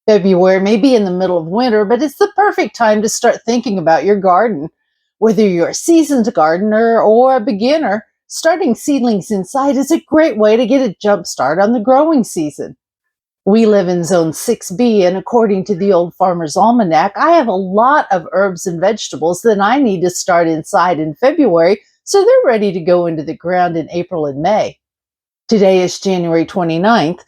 February may be in the middle of winter, but it's the perfect time to start thinking about your garden. Whether you're a seasoned gardener or a beginner, starting seedlings inside is a great way to get a jump start on the growing season. We live in Zone 6B, and according to the Old Farmer's Almanac, I have a lot of herbs and vegetables that I need to start inside in February so they're ready to go into the ground in April and May. Today is January 29th.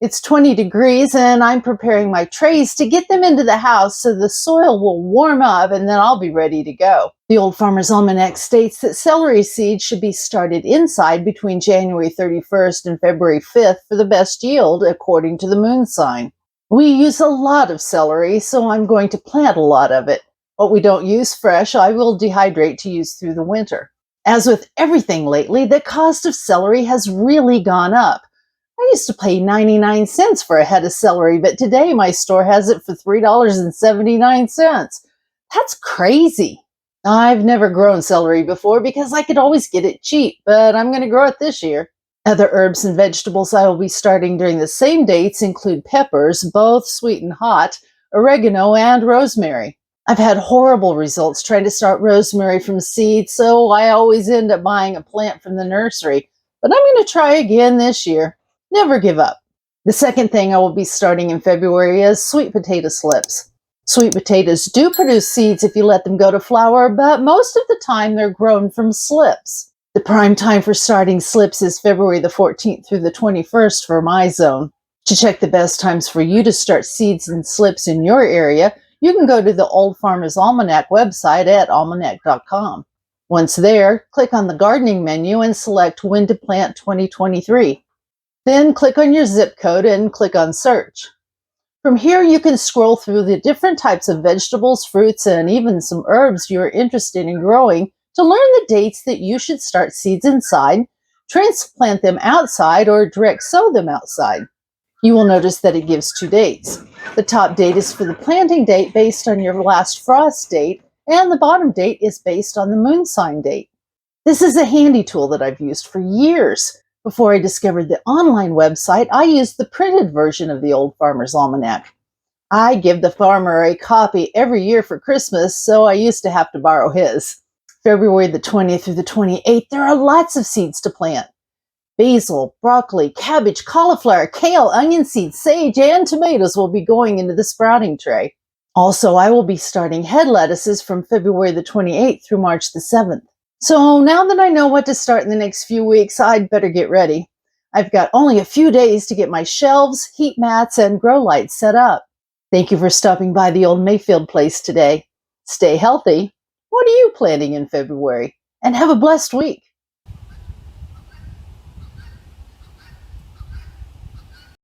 It's 20 degrees, and I'm preparing my trays to get them into the house so the soil will warm up and then I'll be ready to go. The Old Farmer's Almanac states that celery seeds should be started inside between January 31st and February 5th for the best yield, according to the moon sign. We use a lot of celery, so I'm going to plant a lot of it. What we don't use fresh, I will dehydrate to use through the winter. As with everything lately, the cost of celery has really gone up. I used to pay 99 cents for a head of celery, but today my store has it for $3.79. That's crazy. I've never grown celery before because I could always get it cheap, but I'm going to grow it this year. Other herbs and vegetables I will be starting during the same dates include peppers, both sweet and hot, oregano, and rosemary. I've had horrible results trying to start rosemary from seed, so I always end up buying a plant from the nursery, but I'm going to try again this year. Never give up. The second thing I will be starting in February is sweet potato slips. Sweet potatoes do produce seeds if you let them go to flower, but most of the time they're grown from slips. The prime time for starting slips is February the 14th through the 21st for my zone. To check the best times for you to start seeds and slips in your area, you can go to the Old Farmer's Almanac website at almanac.com. Once there, click on the gardening menu and select when to plant 2023. Then click on your zip code and click on search. From here, you can scroll through the different types of vegetables, fruits, and even some herbs you're interested in growing to learn the dates that you should start seeds inside, transplant them outside, or direct sow them outside. You will notice that it gives 2 dates. The top date is for the planting date based on your last frost date, and the bottom date is based on the moon sign date. This is a handy tool that I've used for years. Before I discovered the online website, I used the printed version of the Old Farmer's Almanac. I give the farmer a copy every year for Christmas, so I used to have to borrow his. February the 20th through the 28th, there are lots of seeds to plant. Basil, broccoli, cabbage, cauliflower, kale, onion seeds, sage, and tomatoes will be going into the sprouting tray. Also, I will be starting head lettuces from February the 28th through March the 7th. So now that I know what to start in the next few weeks, I'd better get ready. I've got only a few days to get my shelves, heat mats, and grow lights set up. Thank you for stopping by the old Mayfield place today. Stay healthy. What are you planning in February? And have a blessed week.